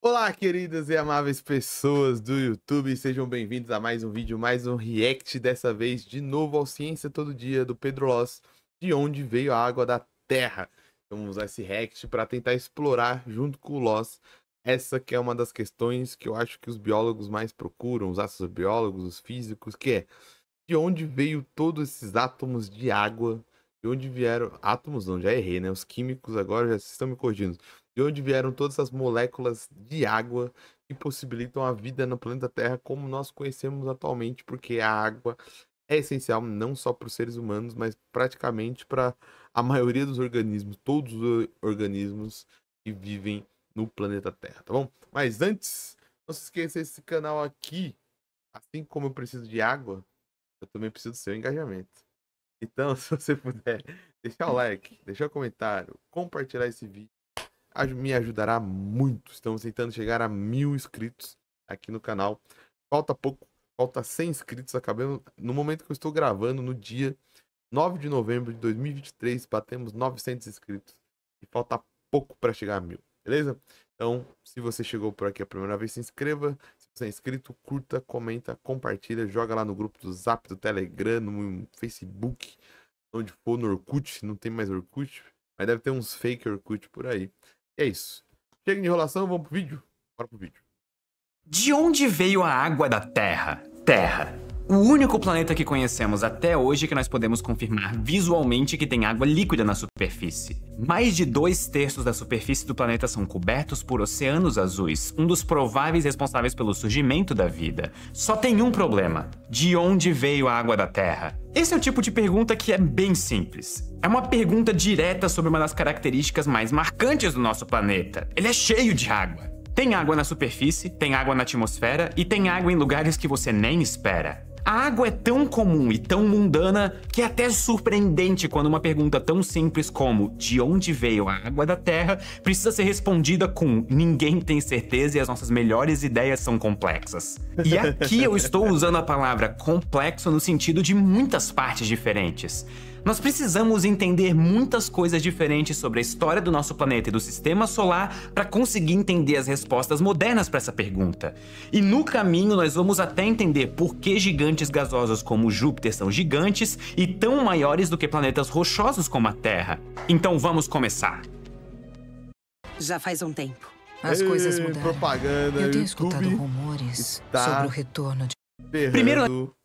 Olá, queridas e amáveis pessoas do YouTube, sejam bem-vindos a mais um vídeo, mais um react, dessa vez de novo ao Ciência Todo Dia do Pedro Loss, de onde veio a água da Terra. Então vamos usar esse react para tentar explorar, junto com o Loss, essa que é uma das questões que eu acho que os biólogos mais procuram, os astrobiólogos, os físicos, que é de onde veio todos esses átomos de água, de onde vieram... Átomos não, já errei, né? Os químicos agora já estão me corrigindo. De onde vieram todas as moléculas de água que possibilitam a vida no planeta Terra como nós conhecemos atualmente, porque a água é essencial não só para os seres humanos, mas praticamente para a maioria dos organismos, todos os organismos que vivem no planeta Terra, tá bom? Mas antes, não se esqueça, esse canal aqui, assim como eu preciso de água, eu também preciso do seu engajamento. Então, se você puder deixar o like, deixar o comentário, compartilhar esse vídeo, me ajudará muito. Estamos tentando chegar a 1000 inscritos aqui no canal. Falta pouco, falta 100 inscritos. Acabamos, no momento que eu estou gravando, no dia 9 de novembro de 2023, batemos 900 inscritos. E falta pouco para chegar a 1000, beleza? Então, se você chegou por aqui a primeira vez, se inscreva. Se você é inscrito, curta, comenta, compartilha. Joga lá no grupo do Zap, do Telegram, no Facebook, onde for, no Orkut. Não tem mais Orkut, mas deve ter uns fake Orkut por aí. E é isso. Chega de enrolação, vamos pro vídeo? Bora pro vídeo. De onde veio a água da Terra? Terra. O único planeta que conhecemos até hoje que nós podemos confirmar visualmente que tem água líquida na superfície. Mais de 2/3 da superfície do planeta são cobertos por oceanos azuis, um dos prováveis responsáveis pelo surgimento da vida. Só tem um problema: de onde veio a água da Terra? Esse é o tipo de pergunta que é bem simples. É uma pergunta direta sobre uma das características mais marcantes do nosso planeta. Ele é cheio de água. Tem água na superfície, tem água na atmosfera e tem água em lugares que você nem espera. A água é tão comum e tão mundana que é até surpreendente quando uma pergunta tão simples como de onde veio a água da Terra precisa ser respondida com ninguém tem certeza e as nossas melhores ideias são complexas. E aqui eu estou usando a palavra complexo no sentido de muitas partes diferentes. Nós precisamos entender muitas coisas diferentes sobre a história do nosso planeta e do sistema solar para conseguir entender as respostas modernas para essa pergunta. E no caminho nós vamos até entender por que gigantes gasosos como Júpiter são gigantes e tão maiores do que planetas rochosos como a Terra. Então vamos começar. Já faz um tempo. As coisas mudaram. Propaganda. Eu tenho YouTube escutado rumores está sobre o retorno de... Primeiro,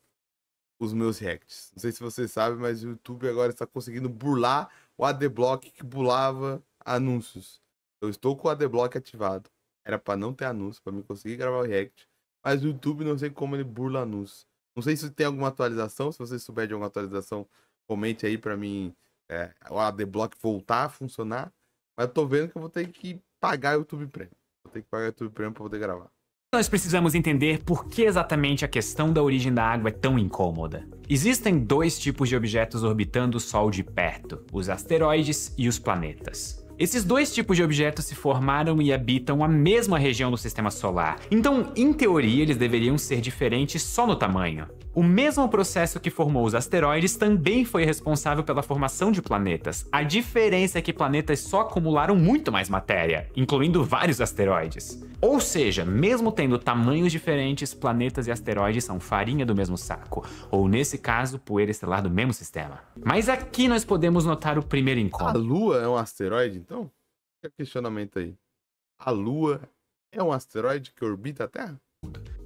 os meus reacts. Não sei se você sabe, mas o YouTube agora está conseguindo burlar o Adblock que burlava anúncios. Eu estou com o Adblock ativado. Era para não ter anúncio, para mim conseguir gravar o react. Mas o YouTube não sei como ele burla anúncios. Não sei se tem alguma atualização. Se você souber de alguma atualização, comente aí para mim o Adblock voltar a funcionar. Mas eu tô vendo que eu vou ter que pagar o YouTube Premium. Vou ter que pagar o YouTube Premium para poder gravar. Nós precisamos entender por que exatamente a questão da origem da água é tão incômoda. Existem dois tipos de objetos orbitando o Sol de perto: os asteroides e os planetas. Esses dois tipos de objetos se formaram e habitam a mesma região do sistema solar, então, em teoria, eles deveriam ser diferentes só no tamanho. O mesmo processo que formou os asteroides também foi responsável pela formação de planetas. A diferença é que planetas só acumularam muito mais matéria, incluindo vários asteroides. Ou seja, mesmo tendo tamanhos diferentes, planetas e asteroides são farinha do mesmo saco, ou nesse caso, poeira estelar do mesmo sistema. Mas aqui nós podemos notar o primeiro A incômodo. Lua é um asteroide, então? Fica questionamento aí. A Lua é um asteroide que orbita a Terra?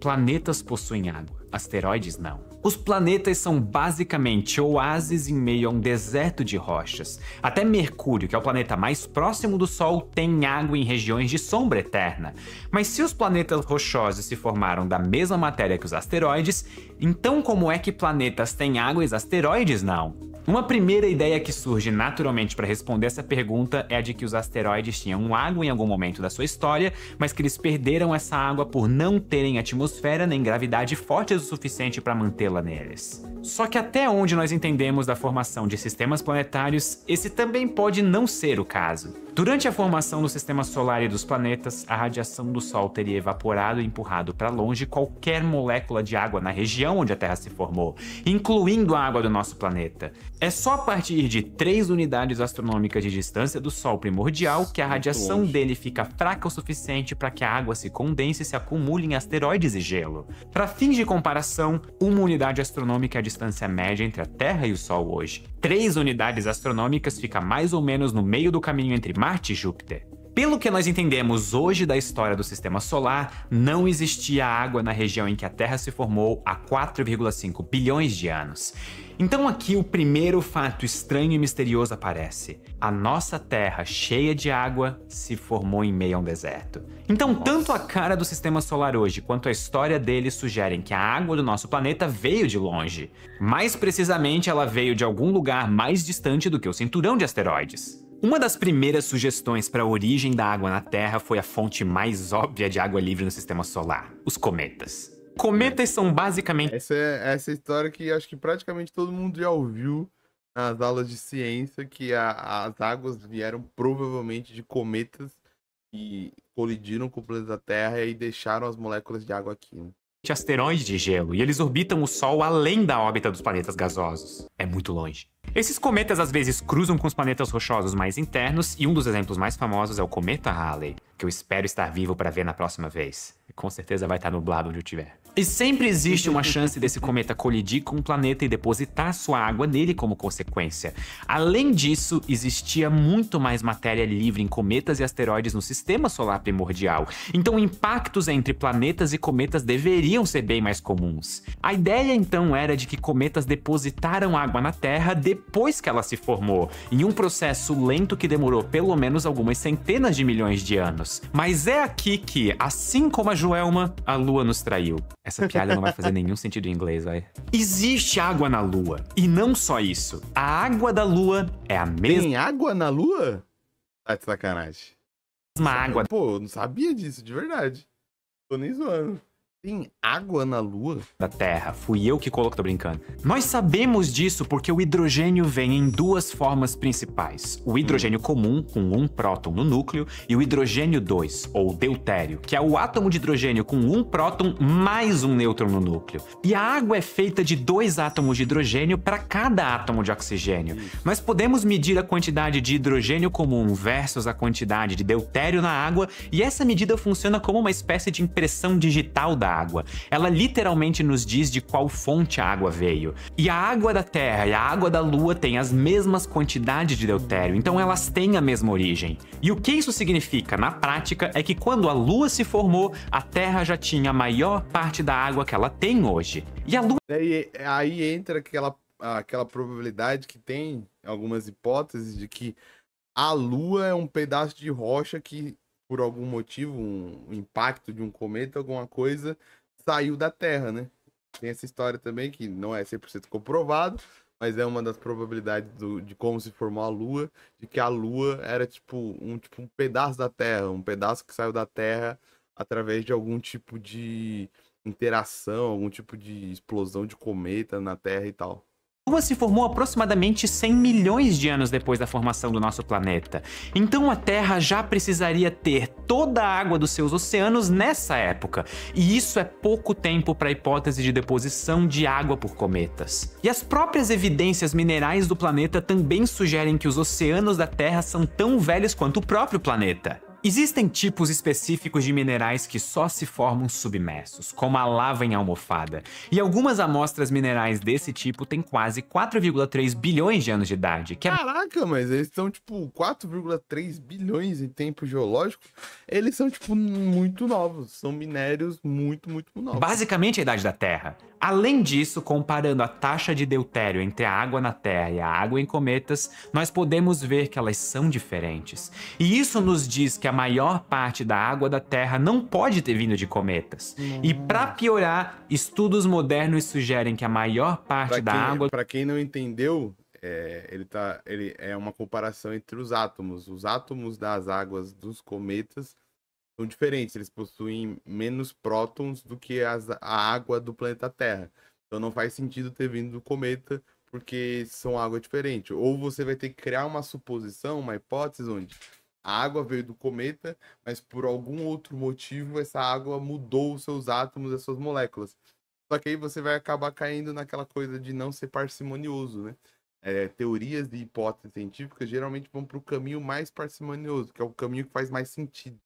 Planetas possuem água, asteroides não. Os planetas são basicamente oásis em meio a um deserto de rochas. Até Mercúrio, que é o planeta mais próximo do Sol, tem água em regiões de sombra eterna. Mas se os planetas rochosos se formaram da mesma matéria que os asteroides, então como é que planetas têm água e os asteroides não? Uma primeira ideia que surge naturalmente para responder essa pergunta é a de que os asteroides tinham água em algum momento da sua história, mas que eles perderam essa água por não terem atmosfera nem gravidade fortes o suficiente para mantê-la neles. Só que até onde nós entendemos da formação de sistemas planetários, esse também pode não ser o caso. Durante a formação do sistema solar e dos planetas, a radiação do Sol teria evaporado e empurrado para longe qualquer molécula de água na região onde a Terra se formou, incluindo a água do nosso planeta. É só a partir de 3 unidades astronômicas de distância do Sol primordial que a radiação dele fica fraca o suficiente para que a água se condense e se acumule em asteroides e gelo. Para fins de comparação, 1 unidade astronômica é a distância média entre a Terra e o Sol hoje. 3 unidades astronômicas fica mais ou menos no meio do caminho entre Marte e Júpiter. Pelo que nós entendemos hoje da história do Sistema Solar, não existia água na região em que a Terra se formou há 4,5 bilhões de anos. Então aqui o primeiro fato estranho e misterioso aparece. A nossa Terra, cheia de água, se formou em meio a um deserto. Então tanto a cara do Sistema Solar hoje quanto a história dele sugerem que a água do nosso planeta veio de longe. Mais precisamente, ela veio de algum lugar mais distante do que o cinturão de asteroides. Uma das primeiras sugestões para a origem da água na Terra foi a fonte mais óbvia de água livre no Sistema Solar, os cometas. Cometas são basicamente... Essa história que acho que praticamente todo mundo já ouviu nas aulas de ciência, que as águas vieram provavelmente de cometas que colidiram com o planeta Terra e deixaram as moléculas de água aqui, né? Asteroides de gelo, e eles orbitam o Sol além da órbita dos planetas gasosos. É muito longe. Esses cometas às vezes cruzam com os planetas rochosos mais internos, e um dos exemplos mais famosos é o cometa Halley, que eu espero estar vivo para ver na próxima vez. E com certeza vai estar nublado onde eu estiver. E sempre existe uma chance desse cometa colidir com um planeta e depositar sua água nele como consequência. Além disso, existia muito mais matéria livre em cometas e asteroides no sistema solar primordial. Então impactos entre planetas e cometas deveriam ser bem mais comuns. A ideia então era de que cometas depositaram água na Terra depois que ela se formou, em um processo lento que demorou pelo menos algumas centenas de milhões de anos. Mas é aqui que, assim como a Joelma, a Lua nos traiu. Essa piada não vai fazer nenhum sentido em inglês, vai. Existe água na Lua. E não só isso. A água da Lua é a mesma... Tem água na Lua? Tá de sacanagem. água... Pô, eu não sabia disso, de verdade. Tô nem zoando. Tem água na Lua? Da Terra. Fui eu que coloquei, tô brincando. Nós sabemos disso porque o hidrogênio vem em 2 formas principais. O hidrogênio comum, com 1 próton no núcleo, e o hidrogênio 2, ou deutério, que é o átomo de hidrogênio com 1 próton mais 1 nêutron no núcleo. E a água é feita de 2 átomos de hidrogênio para cada átomo de oxigênio. Nós podemos medir a quantidade de hidrogênio comum versus a quantidade de deutério na água, e essa medida funciona como uma espécie de impressão digital da água. Ela literalmente nos diz de qual fonte a água veio. E a água da Terra e a água da Lua têm as mesmas quantidades de deutério, então elas têm a mesma origem. E o que isso significa na prática é que quando a Lua se formou, a Terra já tinha a maior parte da água que ela tem hoje. E a Lua... Aí entra aquela probabilidade que tem algumas hipóteses de que a Lua é um pedaço de rocha que, por algum motivo, um impacto de um cometa, alguma coisa, saiu da Terra, né? Tem essa história também, que não é 100% comprovado, mas é uma das probabilidades de como se formou a Lua, de que a Lua era tipo um pedaço da Terra, um pedaço que saiu da Terra através de algum tipo de interação, algum tipo de explosão de cometa na Terra e tal. A Lua se formou aproximadamente 100 milhões de anos depois da formação do nosso planeta. Então a Terra já precisaria ter toda a água dos seus oceanos nessa época. E isso é pouco tempo para a hipótese de deposição de água por cometas. E as próprias evidências minerais do planeta também sugerem que os oceanos da Terra são tão velhos quanto o próprio planeta. Existem tipos específicos de minerais que só se formam submersos, como a lava em almofada, e algumas amostras minerais desse tipo têm quase 4,3 bilhões de anos de idade, que é... Caraca, mas eles são tipo 4,3 bilhões em tempo geológico, eles são tipo muito novos, são minérios muito novos. Basicamente a idade da Terra. Além disso, comparando a taxa de deutério entre a água na Terra e a água em cometas, nós podemos ver que elas são diferentes. E isso nos diz que a maior parte da água da Terra não pode ter vindo de cometas. E para piorar, estudos modernos sugerem que a maior parte da água... Para quem não entendeu, ele é uma comparação entre os átomos. Os átomos das águas dos cometas são diferentes, eles possuem menos prótons do que a água do planeta Terra. Então não faz sentido ter vindo do cometa, porque são água diferente. Ou você vai ter que criar uma suposição, uma hipótese onde a água veio do cometa, mas por algum outro motivo essa água mudou os seus átomos, as suas moléculas. Só que aí você vai acabar caindo naquela coisa de não ser parcimonioso, né? Teorias e hipóteses científicas geralmente vão para o caminho mais parcimonioso, que é o caminho que faz mais sentido.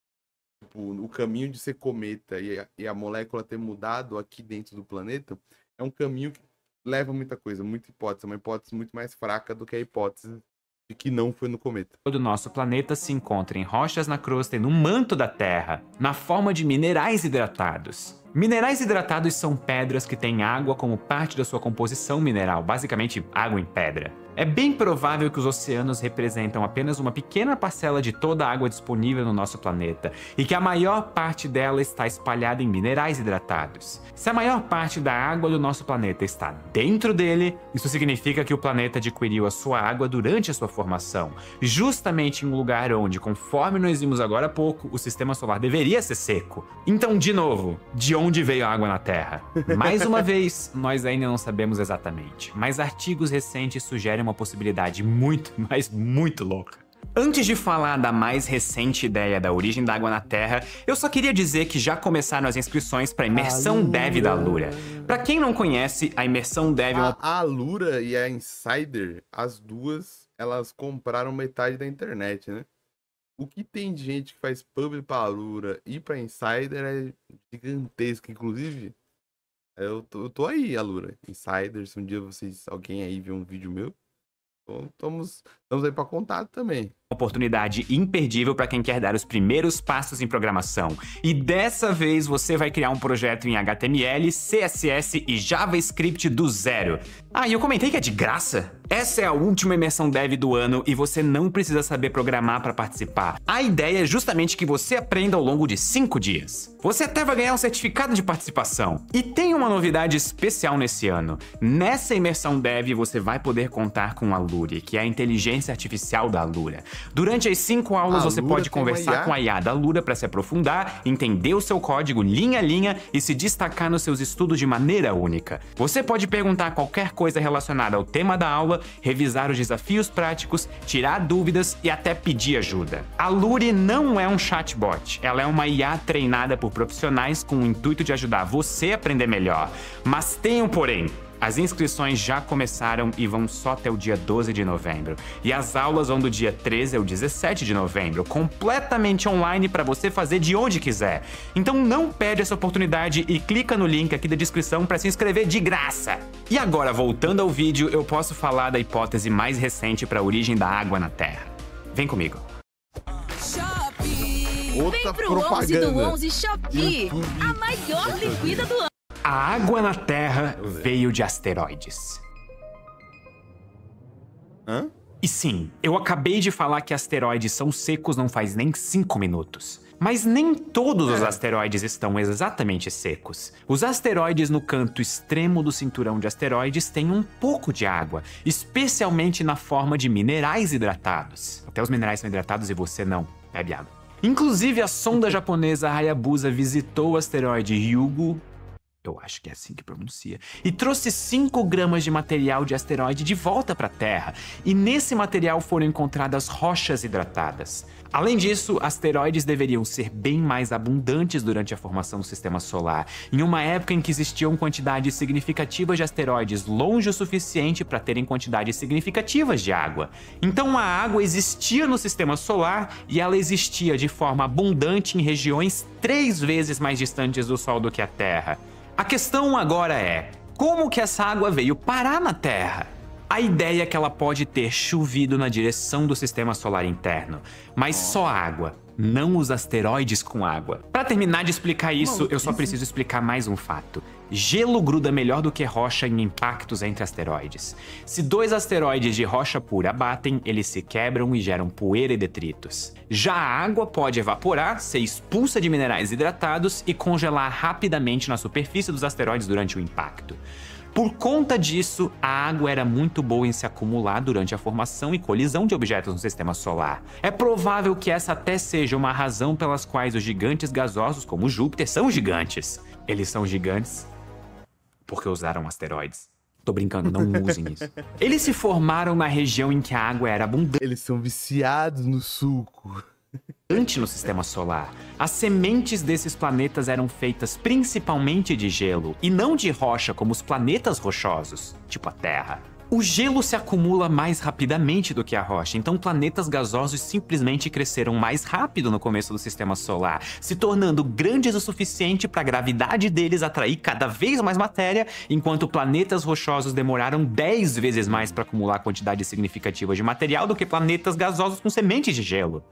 Tipo, o caminho de ser cometa e a molécula ter mudado aqui dentro do planeta é um caminho que leva muita coisa, muita hipótese, uma hipótese muito mais fraca do que a hipótese de que não foi no cometa. Todo o nosso planeta se encontra em rochas na crosta e no manto da Terra, na forma de minerais hidratados. Minerais hidratados são pedras que têm água como parte da sua composição mineral, basicamente água em pedra. É bem provável que os oceanos representam apenas uma pequena parcela de toda a água disponível no nosso planeta e que a maior parte dela está espalhada em minerais hidratados. Se a maior parte da água do nosso planeta está dentro dele, isso significa que o planeta adquiriu a sua água durante a sua formação, justamente em um lugar onde, conforme nós vimos agora há pouco, o sistema solar deveria ser seco. Então, de novo, de onde veio a água na Terra? Mais uma vez, nós ainda não sabemos exatamente, mas artigos recentes sugerem uma possibilidade muito, mas muito louca. Antes de falar da mais recente ideia da origem da água na Terra, eu só queria dizer que já começaram as inscrições para a imersão Dev da Alura. Para quem não conhece, a imersão Dev é uma... A Alura e a Insider, as duas, elas compraram metade da internet, né? O que tem de gente que faz publi pra Alura e pra Insider é gigantesco. Inclusive, eu tô aí, Alura. Insider, se um dia alguém aí viu um vídeo meu, estamos aí pra contato também. Oportunidade imperdível para quem quer dar os primeiros passos em programação. E dessa vez você vai criar um projeto em HTML, CSS e JavaScript do zero. Ah, e eu comentei que é de graça? Essa é a última imersão Dev do ano e você não precisa saber programar para participar. A ideia é justamente que você aprenda ao longo de 5 dias. Você até vai ganhar um certificado de participação. E tem uma novidade especial nesse ano. Nessa imersão Dev você vai poder contar com a Luri, que é a inteligência artificial da Alura. Durante as 5 aulas você pode conversar com a IA da Alura para se aprofundar, entender o seu código linha a linha e se destacar nos seus estudos de maneira única. Você pode perguntar qualquer coisa relacionada ao tema da aula, revisar os desafios práticos, tirar dúvidas e até pedir ajuda. A Luri não é um chatbot, ela é uma IA treinada por profissionais com o intuito de ajudar você a aprender melhor. Mas tem um porém. As inscrições já começaram e vão só até o dia 12 de novembro. E as aulas vão do dia 13 ao 17 de novembro, completamente online para você fazer de onde quiser. Então não perde essa oportunidade e clica no link aqui da descrição para se inscrever de graça. E agora, voltando ao vídeo, eu posso falar da hipótese mais recente para a origem da água na Terra. Vem comigo. Outra Vem pro propaganda. 11 do 11 Shopee, a maior liquida do ano. A água na Terra veio de asteroides. Hã? E sim, eu acabei de falar que asteroides são secos não faz nem 5 minutos. Mas nem todos os asteroides estão exatamente secos. Os asteroides no canto extremo do cinturão de asteroides têm um pouco de água, especialmente na forma de minerais hidratados. Até os minerais são hidratados e você não bebe água. Inclusive, a sonda japonesa Hayabusa visitou o asteroide Ryugu, eu acho que é assim que pronuncia, e trouxe 5 gramas de material de asteroide de volta para a Terra. E nesse material foram encontradas rochas hidratadas. Além disso, asteroides deveriam ser bem mais abundantes durante a formação do sistema solar, em uma época em que existiam quantidades significativas de asteroides longe o suficiente para terem quantidades significativas de água. Então a água existia no sistema solar e ela existia de forma abundante em regiões 3 vezes mais distantes do Sol do que a Terra. A questão agora é, como que essa água veio parar na Terra? A ideia é que ela pode ter chovido na direção do sistema solar interno, mas só água, não os asteroides com água. Para terminar de explicar isso, eu só preciso explicar mais um fato. Gelo gruda melhor do que rocha em impactos entre asteroides. Se 2 asteroides de rocha pura batem, eles se quebram e geram poeira e detritos. Já a água pode evaporar, ser expulsa de minerais hidratados e congelar rapidamente na superfície dos asteroides durante o impacto. Por conta disso, a água era muito boa em se acumular durante a formação e colisão de objetos no sistema solar. É provável que essa até seja uma razão pelas quais os gigantes gasosos como Júpiter são gigantes. Eles são gigantes porque usaram asteroides. Tô brincando, não usem isso. Eles se formaram na região em que a água era abundante. Eles são viciados no suco. No sistema solar. As sementes desses planetas eram feitas principalmente de gelo e não de rocha como os planetas rochosos, tipo a Terra. O gelo se acumula mais rapidamente do que a rocha, então planetas gasosos simplesmente cresceram mais rápido no começo do sistema solar, se tornando grandes o suficiente para a gravidade deles atrair cada vez mais matéria, enquanto planetas rochosos demoraram 10 vezes mais para acumular quantidades significativas de material do que planetas gasosos com sementes de gelo.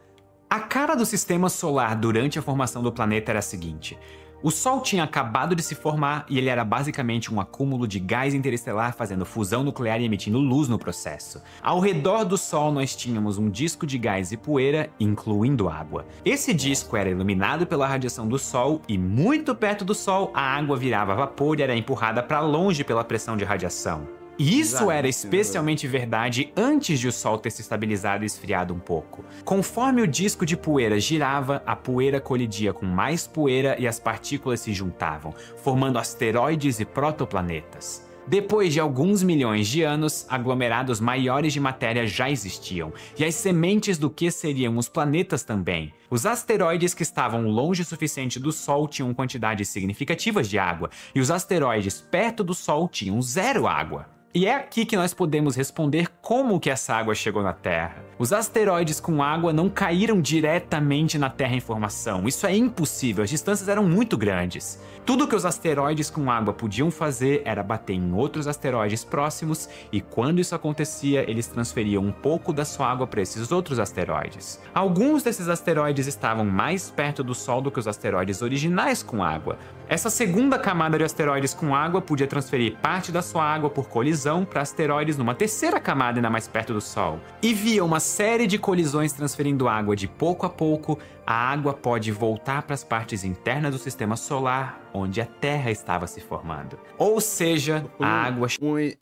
A cara do sistema solar durante a formação do planeta era a seguinte: o Sol tinha acabado de se formar e ele era basicamente um acúmulo de gás interestelar fazendo fusão nuclear e emitindo luz no processo. Ao redor do Sol nós tínhamos um disco de gás e poeira, incluindo água. Esse disco era iluminado pela radiação do Sol e muito perto do Sol a água virava vapor e era empurrada para longe pela pressão de radiação. E isso era especialmente verdade antes de o Sol ter se estabilizado e esfriado um pouco. Conforme o disco de poeira girava, a poeira colidia com mais poeira e as partículas se juntavam, formando asteroides e protoplanetas. Depois de alguns milhões de anos, aglomerados maiores de matéria já existiam, e as sementes do que seriam os planetas também. Os asteroides que estavam longe o suficiente do Sol tinham quantidades significativas de água, e os asteroides perto do Sol tinham zero água. E é aqui que nós podemos responder como que essa água chegou na Terra. Os asteroides com água não caíram diretamente na Terra em formação. Isso é impossível, as distâncias eram muito grandes. Tudo que os asteroides com água podiam fazer era bater em outros asteroides próximos, e quando isso acontecia, eles transferiam um pouco da sua água para esses outros asteroides. Alguns desses asteroides estavam mais perto do Sol do que os asteroides originais com água. Essa segunda camada de asteroides com água podia transferir parte da sua água por colisão para asteroides numa terceira camada ainda mais perto do Sol. E via uma série de colisões transferindo água de pouco a pouco, a água pode voltar para as partes internas do sistema solar, onde a Terra estava se formando. Ou seja, a água...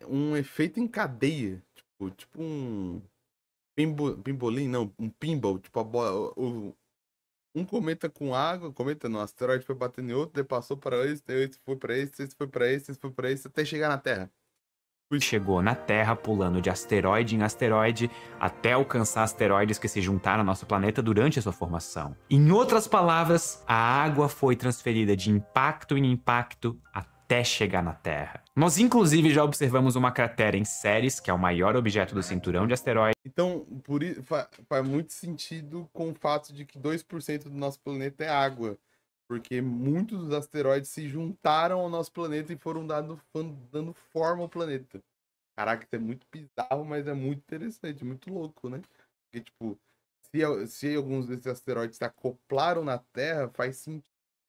Um efeito em cadeia. Tipo um... Pimbolim, não. Um pinball. Tipo a bola... Um cometa com água, cometa não, asteroide foi batendo em outro, daí passou para esse foi para esse foi para esse foi para esse, até chegar na Terra. Chegou na Terra pulando de asteroide em asteroide até alcançar asteroides que se juntaram ao nosso planeta durante a sua formação. Em outras palavras, a água foi transferida de impacto em impacto até chegar na Terra. Nós inclusive já observamos uma cratera em Ceres, que é o maior objeto do cinturão de asteroides. Então, por isso faz muito sentido com o fato de que 2% do nosso planeta é água. Porque muitos dos asteroides se juntaram ao nosso planeta e foram dando forma ao planeta. Caraca, isso é muito bizarro, mas é muito interessante, muito louco, né? Porque, tipo, se alguns desses asteroides se acoplaram na Terra, faz sentido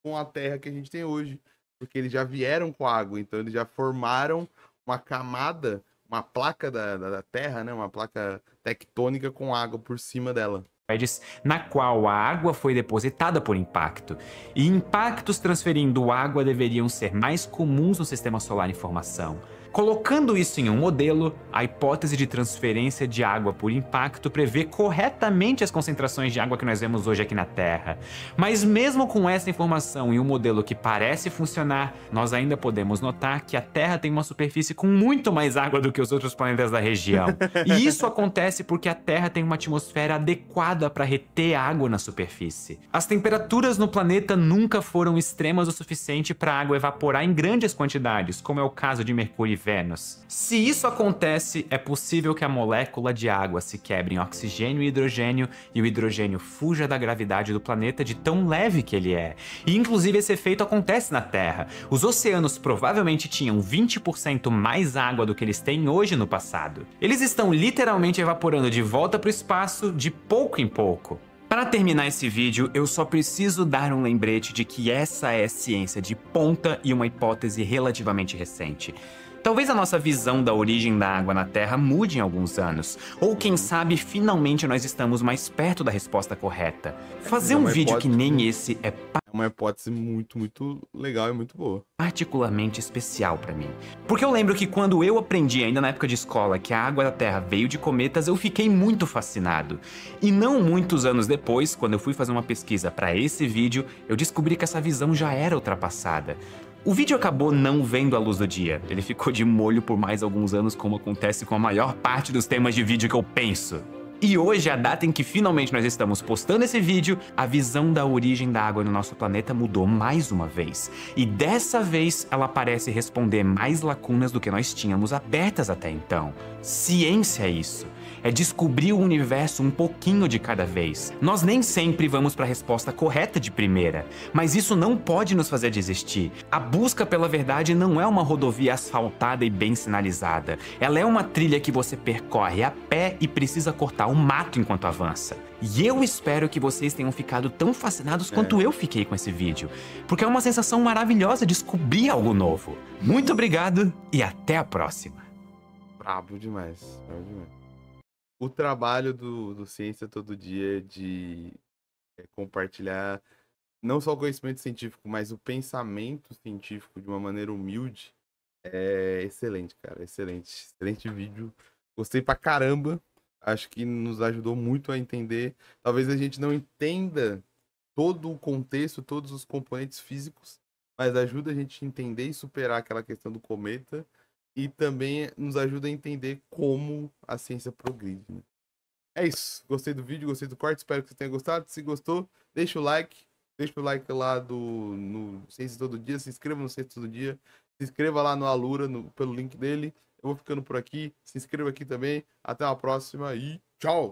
com a Terra que a gente tem hoje. Porque eles já vieram com água, então eles já formaram uma camada, uma placa da Terra, né? Uma placa tectônica com água por cima dela. Na qual a água foi depositada por impacto. E impactos transferindo água deveriam ser mais comuns no sistema solar em formação. Colocando isso em um modelo, a hipótese de transferência de água por impacto prevê corretamente as concentrações de água que nós vemos hoje aqui na Terra. Mas mesmo com essa informação e um modelo que parece funcionar, nós ainda podemos notar que a Terra tem uma superfície com muito mais água do que os outros planetas da região. E isso acontece porque a Terra tem uma atmosfera adequada para reter água na superfície. As temperaturas no planeta nunca foram extremas o suficiente para a água evaporar em grandes quantidades, como é o caso de Mercúrio e Vênus. Se isso acontece, é possível que a molécula de água se quebre em oxigênio e hidrogênio e o hidrogênio fuja da gravidade do planeta de tão leve que ele é. E inclusive esse efeito acontece na Terra. Os oceanos provavelmente tinham 20% mais água do que eles têm hoje no passado. Eles estão literalmente evaporando de volta para o espaço de pouco em pouco. Para terminar esse vídeo, eu só preciso dar um lembrete de que essa é ciência de ponta e uma hipótese relativamente recente. Talvez a nossa visão da origem da água na Terra mude em alguns anos, ou quem sabe finalmente nós estamos mais perto da resposta correta. Fazer um vídeo que nem esse é uma hipótese muito legal e muito boa. Particularmente especial pra mim. Porque eu lembro que quando eu aprendi ainda na época de escola que a água da Terra veio de cometas, eu fiquei muito fascinado. E não muitos anos depois, quando eu fui fazer uma pesquisa pra esse vídeo, eu descobri que essa visão já era ultrapassada. O vídeo acabou não vendo a luz do dia. Ele ficou de molho por mais alguns anos, como acontece com a maior parte dos temas de vídeo que eu penso. E hoje, a data em que finalmente nós estamos postando esse vídeo, a visão da origem da água no nosso planeta mudou mais uma vez. E dessa vez, ela parece responder mais lacunas do que nós tínhamos abertas até então. Ciência é isso. É descobrir o universo um pouquinho de cada vez. Nós nem sempre vamos para a resposta correta de primeira, mas isso não pode nos fazer desistir. A busca pela verdade não é uma rodovia asfaltada e bem sinalizada. Ela é uma trilha que você percorre a pé e precisa cortar o mato enquanto avança. E eu espero que vocês tenham ficado tão fascinados quanto eu fiquei com esse vídeo, porque é uma sensação maravilhosa descobrir algo novo. Muito obrigado e até a próxima. Brabo demais, brabo demais. O trabalho do Ciência Todo Dia é de compartilhar não só o conhecimento científico, mas o pensamento científico de uma maneira humilde. É excelente, cara. Excelente. Excelente vídeo. Gostei pra caramba. Acho que nos ajudou muito a entender. Talvez a gente não entenda todo o contexto, todos os componentes físicos, mas ajuda a gente a entender e superar aquela questão do cometa. E também nos ajuda a entender como a ciência progride, né? É isso. Gostei do vídeo, gostei do corte. Espero que você tenha gostado. Se gostou, deixa o like. Deixa o like lá no Ciência Todo Dia. Se inscreva no Ciência Todo Dia. Se inscreva lá no Alura, pelo link dele. Eu vou ficando por aqui. Se inscreva aqui também. Até a próxima e tchau!